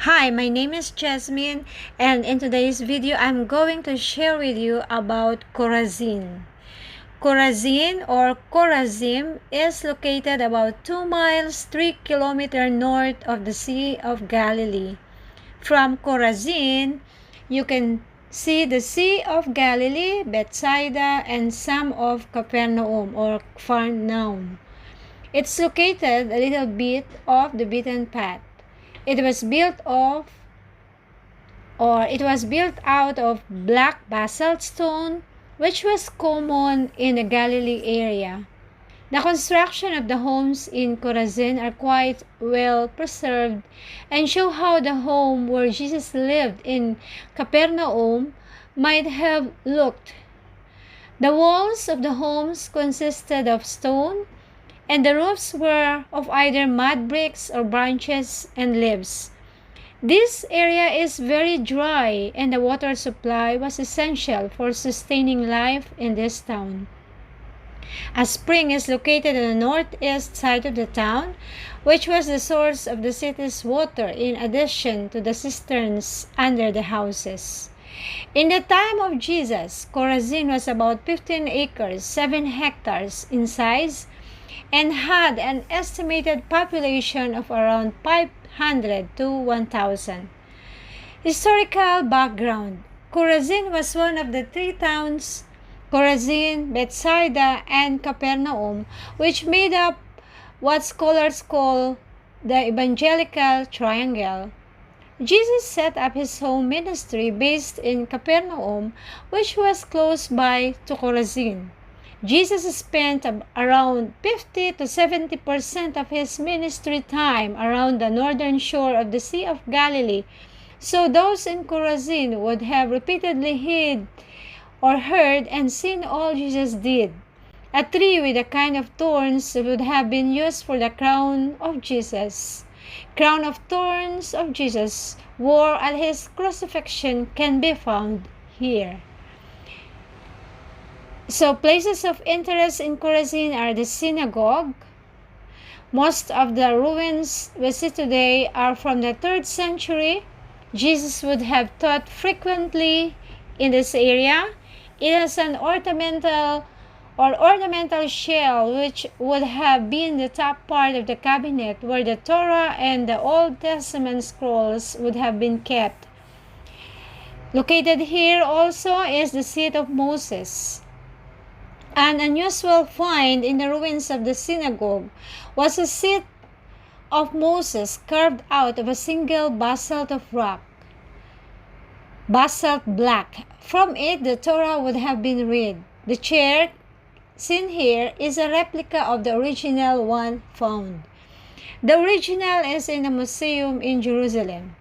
Hi, my name is Jasmine, and in today's video, I'm going to share with you about Chorazin. Chorazin or Chorazim is located about 2 miles 3 kilometers north of the Sea of Galilee. From Chorazin, you can see the Sea of Galilee, Bethsaida, and some of Capernaum or Capernaum. It's located a little bit off the beaten path. It was built out of black basalt stone, which was common in the Galilee area. The construction of the homes in Chorazin are quite well preserved and show how the home where Jesus lived in Capernaum might have looked. The walls of the homes consisted of stone, and the roofs were of either mud bricks or branches and leaves. This area is very dry, and the water supply was essential for sustaining life in this town. A spring is located on the northeast side of the town, which was the source of the city's water in addition to the cisterns under the houses. In the time of Jesus, Chorazin was about 15 acres, 7 hectares in size, and had an estimated population of around 500 to 1,000. Historical background: Chorazin was one of the three towns, Chorazin, Bethsaida, and Capernaum, which made up what scholars call the Evangelical Triangle. Jesus set up his home ministry based in Capernaum, which was close by to Chorazin. Jesus spent around 50 to 70% of his ministry time around the northern shore of the Sea of Galilee, so those in Chorazin would have repeatedly heard and seen all Jesus did. A tree with a kind of thorns would have been used for the crown of Jesus. Crown of thorns of Jesus wore at his crucifixion can be found here. So places of interest in Chorazin are the synagogue. Most of the ruins we see today are from the 3rd century. Jesus would have taught frequently in this area. It has an ornamental shell which would have been the top part of the cabinet where the Torah and the Old Testament scrolls would have been kept. Located here also is the seat of Moses. An unusual find in the ruins of the synagogue was a seat of Moses carved out of a single basalt of rock, basalt black. From it, the Torah would have been read. The chair seen here is a replica of the original one found. The original is in a museum in Jerusalem.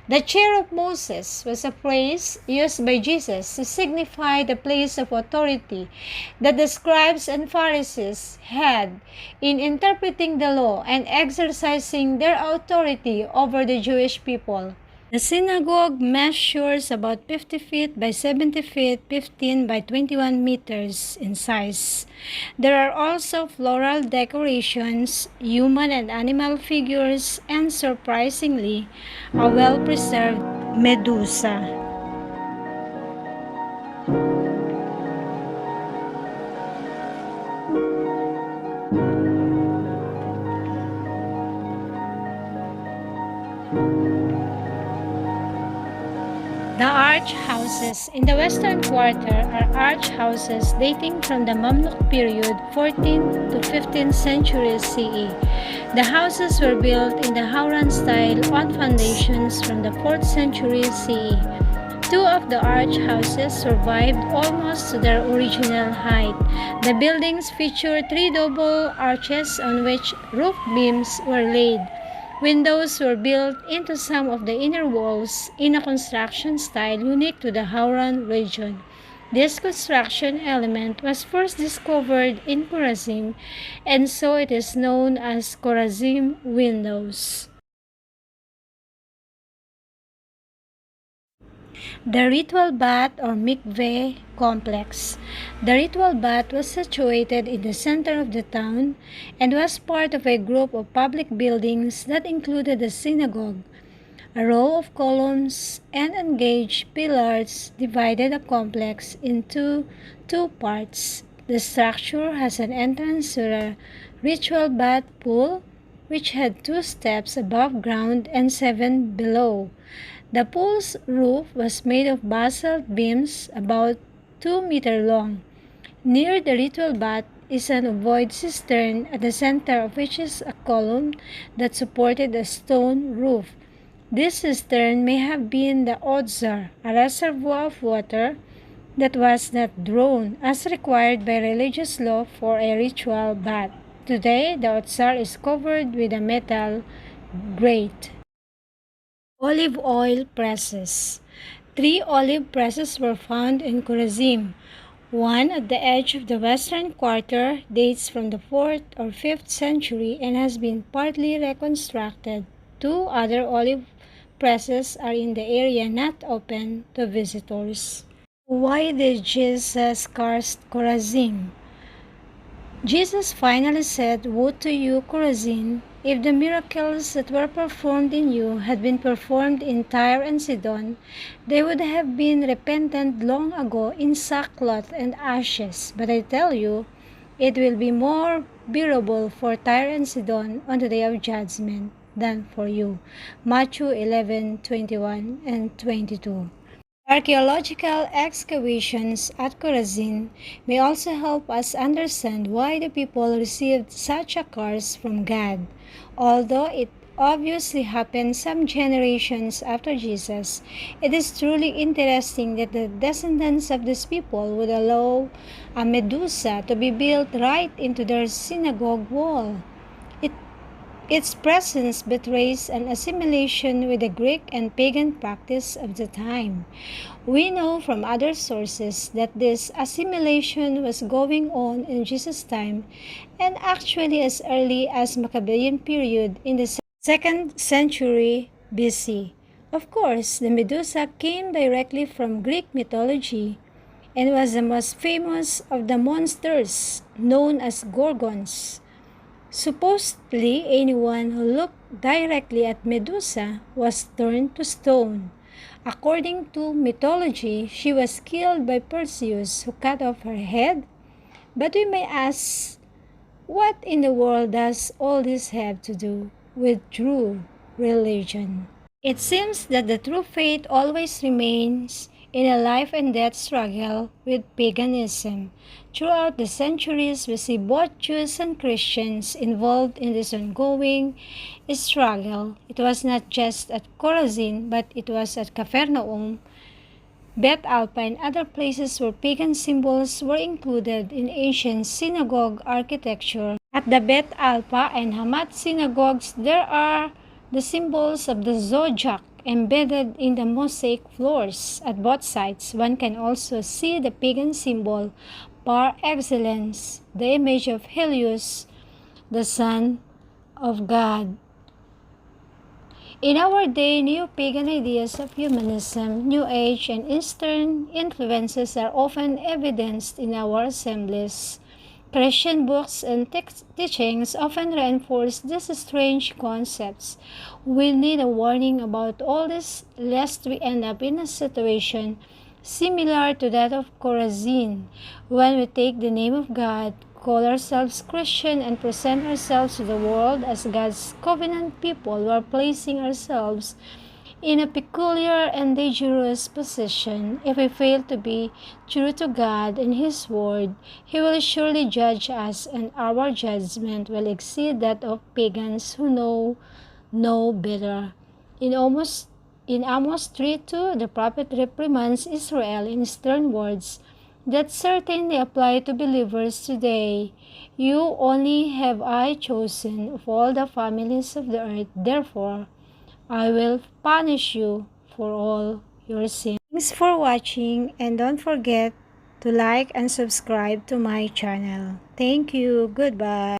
The chair of Moses was a phrase used by Jesus to signify the place of authority that the scribes and Pharisees had in interpreting the law and exercising their authority over the Jewish people. The synagogue measures about 50 feet by 70 feet, 15 by 21 meters in size. There are also floral decorations, human and animal figures, and surprisingly, a well-preserved Medusa. The arch houses in the western quarter are arch houses dating from the Mamluk period 14th to 15th century CE. The houses were built in the Hauran style on foundations from the 4th century CE. Two of the arch houses survived almost to their original height. The buildings feature 3 double arches on which roof beams were laid. Windows were built into some of the inner walls in a construction style unique to the Hauran region. This construction element was first discovered in Chorazin, and so it is known as Chorazin windows. The ritual bath or mikveh complex. The ritual bath was situated in the center of the town and was part of a group of public buildings that included the synagogue, A row of columns and engaged pillars divided the complex into two parts. The structure has an entrance to a ritual bath pool, which had 2 steps above ground and 7 below. The pool's roof was made of basalt beams about 2 meters long. Near the ritual bath is an ovoid cistern, at the center of which is a column that supported a stone roof. This cistern may have been the odzar, a reservoir of water that was not drawn as required by religious law for a ritual bath. Today, the odzar is covered with a metal grate. Olive oil presses. 3 olive presses were found in Chorazin. One at the edge of the western quarter dates from the 4th or 5th century and has been partly reconstructed. 2 other olive presses are in the area not open to visitors. Why did Jesus curse Chorazin? Jesus finally said, "Woe to you, Chorazin! If the miracles that were performed in you had been performed in Tyre and Sidon, they would have been repentant long ago in sackcloth and ashes. But I tell you, it will be more bearable for Tyre and Sidon on the day of judgment than for you." Matthew 11:21 and 22. Archaeological excavations at Chorazin may also help us understand why the people received such a curse from God. Although it obviously happened some generations after Jesus, it is truly interesting that the descendants of these people would allow a Medusa to be built right into their synagogue wall. Its presence betrays an assimilation with the Greek and pagan practice of the time. We know from other sources that this assimilation was going on in Jesus' time and actually as early as Maccabean period in the 2nd century BC. Of course, the Medusa came directly from Greek mythology and was the most famous of the monsters, known as gorgons. Supposedly, anyone who looked directly at Medusa was turned to stone. According to mythology, she was killed by Perseus, who cut off her head. But we may ask, what in the world does all this have to do with true religion? It seems that the true faith always remains in a life and death struggle with paganism. Throughout the centuries, we see both Jews and Christians involved in this ongoing struggle. It was not just at Chorazin, but it was at Capernaum, Beth Alpha, and other places where pagan symbols were included in ancient synagogue architecture. At the Beth Alpha and Hamat synagogues, there are the symbols of the zodiac embedded in the mosaic floors. At both sites, one can also see the pagan symbol par excellence, the image of Helios, the Son of God. In our day, new pagan ideas of humanism, New Age, and Eastern influences are often evidenced in our assemblies. Christian books and teachings often reinforce these strange concepts. We need a warning about all this, lest we end up in a situation similar to that of Chorazin, when we take the name of God, call ourselves Christian, and present ourselves to the world as God's covenant people. We are placing ourselves in a peculiar and dangerous position. If we fail to be true to God and His Word, He will surely judge us, and our judgment will exceed that of pagans who know no better. In Amos 3:2, the prophet reprimands Israel in stern words that certainly apply to believers today. "You only have I chosen of all the families of the earth, therefore I will punish you for all your sins." Thanks for watching, and don't forget to like and subscribe to my channel. Thank you. Goodbye.